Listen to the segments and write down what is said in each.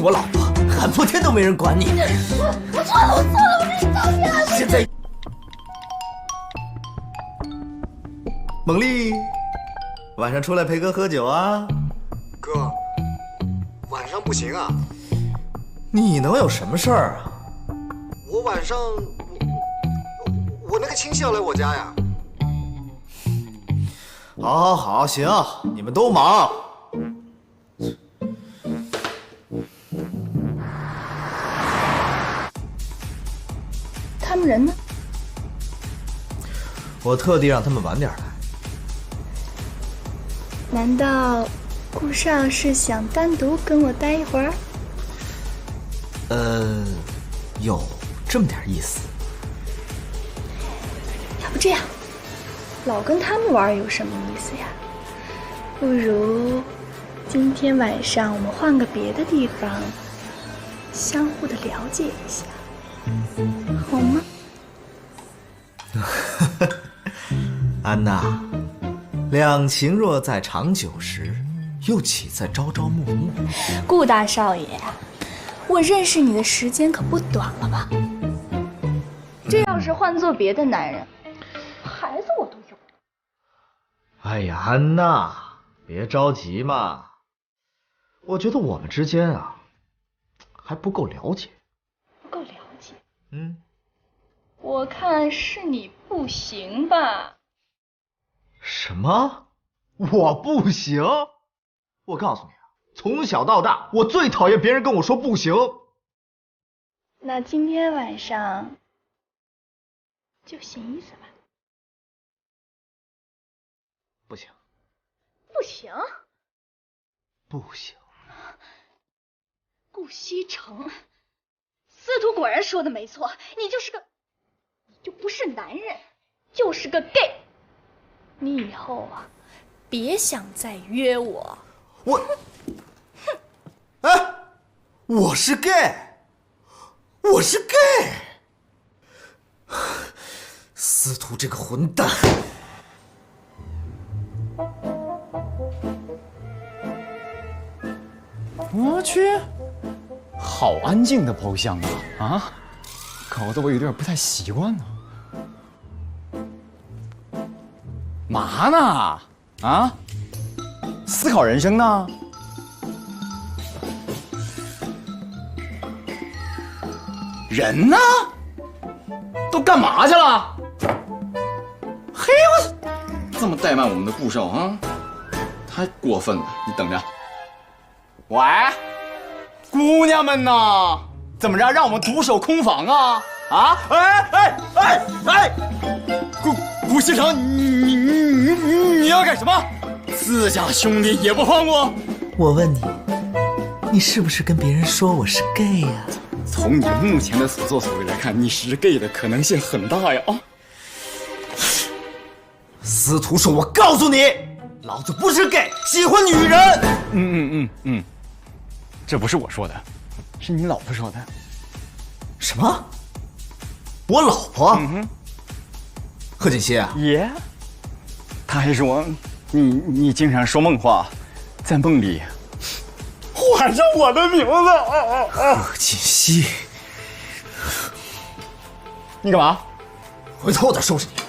我老婆，喊破天都没人管你。我错了，我错了，我跟你道歉。现在，蒙丽，晚上出来陪哥喝酒啊？哥，晚上不行啊。你能有什么事儿啊？我晚上，我那个亲戚要来我家呀。好，好，好，行，你们都忙。他们人呢？我特地让他们晚点来。难道顾少是想单独跟我待一会儿？有这么点意思。要不这样，老跟他们玩有什么意思呀？不如今天晚上我们换个别的地方，相互的了解一下，好吗？安娜，两情若在长久时，又岂在朝朝暮暮？顾大少爷，我认识你的时间可不短了吧？这要是换做别的男人，孩子我都有。哎呀，安娜，别着急嘛。我觉得我们之间啊，还不够了解。不够了解。我看是你不行吧？什么？我不行？我告诉你啊，从小到大，我最讨厌别人跟我说不行。那今天晚上就行一次吧。不行，不行。不行。顾西城，司徒果然说的没错，你就不是男人，就是个 gay。你以后啊，别想再约我。哎，我是 gay， 我是 gay。司徒这个混蛋！我去，好安静的包厢啊！啊，搞得我有点不太习惯呢。嘛呢？啊？思考人生呢？人呢？都干嘛去了？嘿，我这么怠慢我们的顾少啊，太过分了！你等着。喂，姑娘们呐，怎么着？让我们独守空房啊？啊！顾西城，你要干什么？自家兄弟也不放过？我问你，你是不是跟别人说我是 gay 呀？从你目前的所作所为来看，你是 gay 的可能性很大呀！啊！司徒说：“我告诉你，老子不是 gay， 喜欢女人。”这不是我说的，是你老婆说的。什么？我老婆？贺锦熙啊？耶，他还说你经常说梦话，在梦里喊上我的名字。贺锦熙，你干嘛？回头我再收拾你。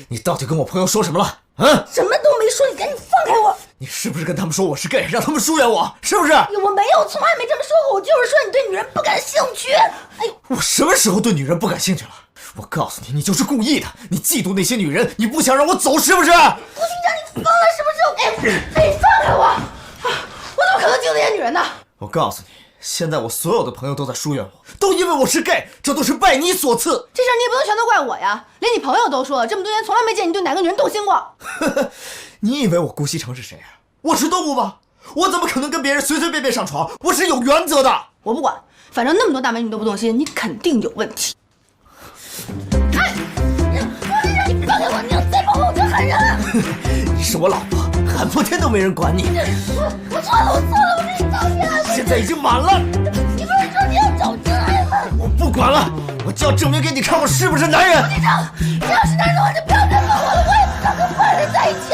你到底跟我朋友说什么了？啊？什么都没说，你赶紧放开我！你是不是跟他们说我是 gay， 让他们疏远我？是不是？我没有，从来没这么说过。我就是说你对女人不感兴趣。哎呦，我什么时候对女人不感兴趣了？我告诉你，你就是故意的。你嫉妒那些女人，你不想让我走，是不是？顾局长，你疯了是不是？哎，你放开我！我怎么可能嫉妒那些女人呢？我告诉你，现在我所有的朋友都在疏远我，都因为我是 gay， 这都是拜你所赐。这事儿你也不能全都怪我呀，连你朋友都说了，这么多年从来没见你对哪个女人动心过。你以为我顾西城是谁啊？我是动物吗？我怎么可能跟别人随随便便上床？我是有原则的。我不管，反正那么多大美女都不动心，你肯定有问题。哎，你放开我！你要再碰我，我就喊人。你是我老婆，喊破天都没人管你。我错了，我错了，我跟你道歉。现在已经晚了。你不是说你要找真爱吗？我不管了，我就要证明给你看我是不是男人。你要是男人的话，就不要再问我了，我也不想跟坏人在一起。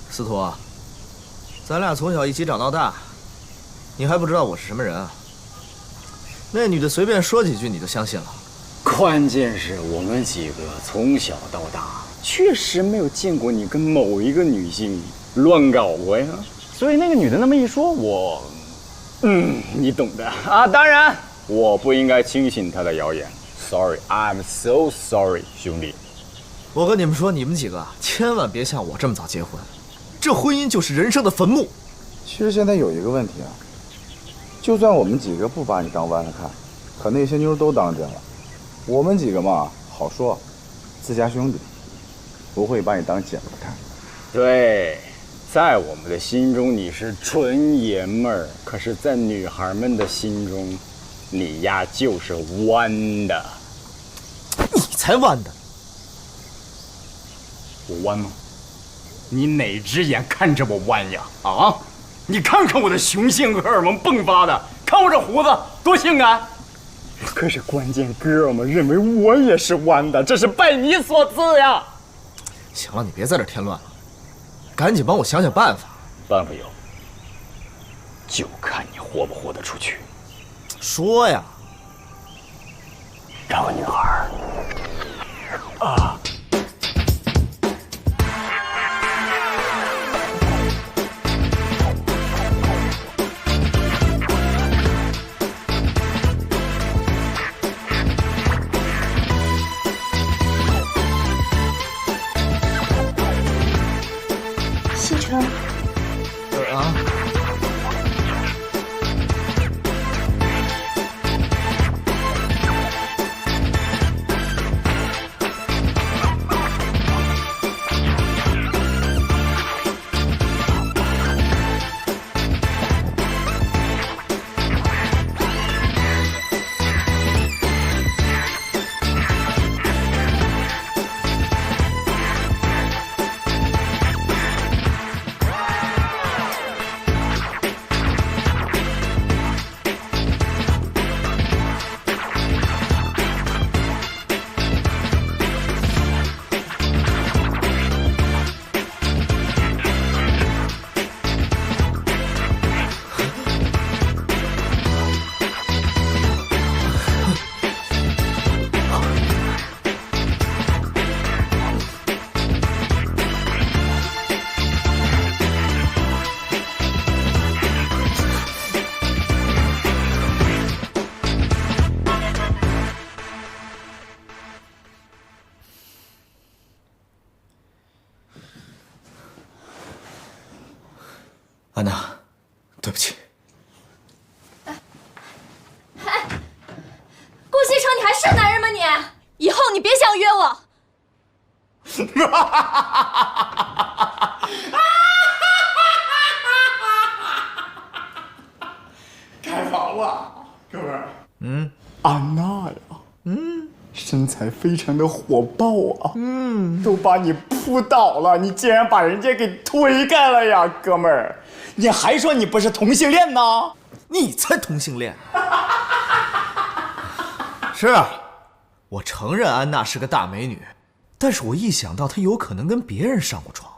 司徒，咱俩从小一起长到大，你还不知道我是什么人啊？那女的随便说几句你就相信了？关键是我们几个从小到大确实没有见过你跟某一个女性乱搞过呀，所以那个女的那么一说，你懂的啊。当然，我不应该轻信她的谣言。Sorry, I'm so sorry， 兄弟。我跟你们说，你们几个千万别像我这么早结婚，这婚姻就是人生的坟墓。其实现在有一个问题啊，就算我们几个不把你当弯子看，可那些妞都当真了。我们几个嘛，好说，自家兄弟，不会把你当姐们看。对，在我们的心中你是纯爷们儿，可是，在女孩们的心中，你呀就是弯的。你才弯的！我弯吗？你哪只眼看着我弯呀？啊！你看看我的雄性荷尔蒙迸发的，看我这胡子多性感。可是关键哥们认为我也是弯的，这是拜你所赐呀。行了，你别在这添乱了，赶紧帮我想想办法。办法有，就看你活不活得出去。说呀。找个女孩啊。西城，安娜，对不起。顾西城，你还是男人吗你？以后你别想约我。开房了，哥们儿。安娜呀，身材非常的火爆啊，都把你扑倒了，你竟然把人家给推开了呀，哥们儿，你还说你不是同性恋呢？你才同性恋！是啊，我承认安娜是个大美女，但是我一想到她有可能跟别人上过床，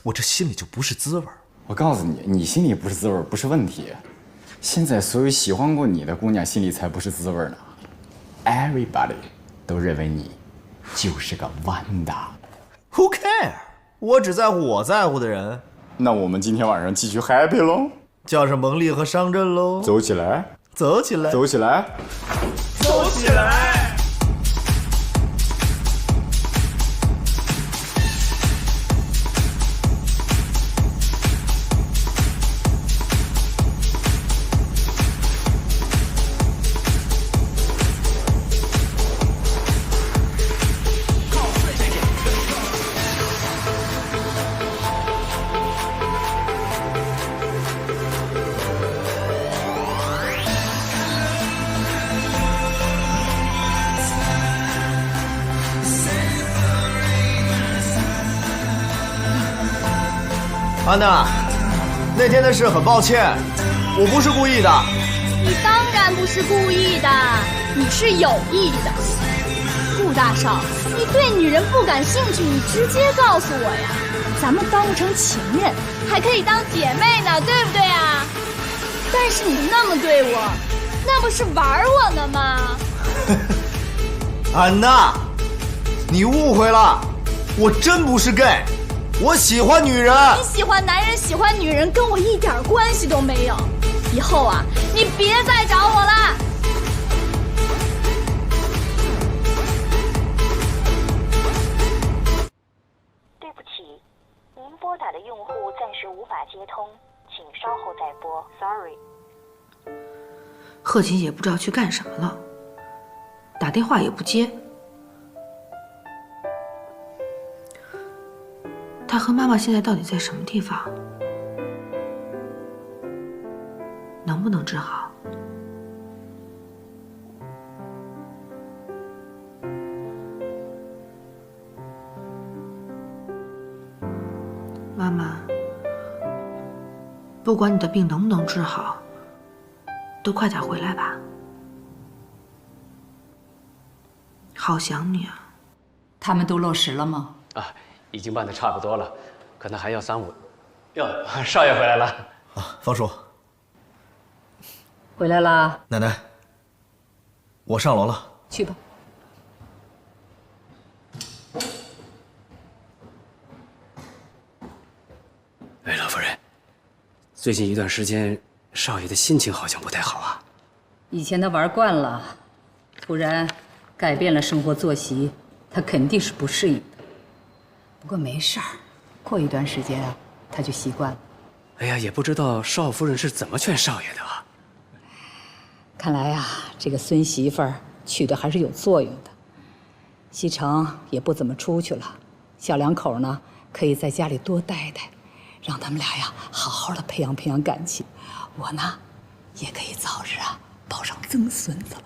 我这心里就不是滋味。我告诉你，你心里不是滋味不是问题，现在所有喜欢过你的姑娘心里才不是滋味呢。Everybody 都认为你就是个弯的。Who care？ 我只在乎我在乎的人。那我们今天晚上继续 happy 喽，叫上蒙丽和商震喽，走起来，走起来，走起来，走起来！安娜，那天的事很抱歉，我不是故意的。你当然不是故意的，你是有意的。顾大少，你对女人不感兴趣，你直接告诉我呀，咱们当不成情人，还可以当姐妹呢，对不对啊？但是你那么对我，那不是玩我呢吗？安娜，你误会了，我真不是 gay， 我喜欢女人。你喜欢男人，喜欢女人，跟我一点关系都没有。以后啊，你别再找我了。对不起，您拨打的用户暂时无法接通，请稍后再拨。Sorry。贺锦也不知道去干什么了，打电话也不接。他和妈妈现在到底在什么地方？能不能治好？妈妈，不管你的病能不能治好，都快点回来吧。好想你啊！他们都落实了吗？啊，已经办得差不多了，可能还要3、5。哟，少爷回来了。啊，方叔。回来啦。奶奶，我上楼了。去吧。哎，老夫人，最近一段时间，少爷的心情好像不太好啊。以前他玩惯了，突然改变了生活作息，他肯定是不适应的。不过没事儿，过一段时间啊，他就习惯了。哎呀，也不知道少夫人是怎么劝少爷的啊。看来啊，这个孙媳妇儿娶的还是有作用的。西城也不怎么出去了，小两口呢可以在家里多待待，让他们俩呀好好的培养培养感情。我呢，也可以早日啊抱上曾孙子了。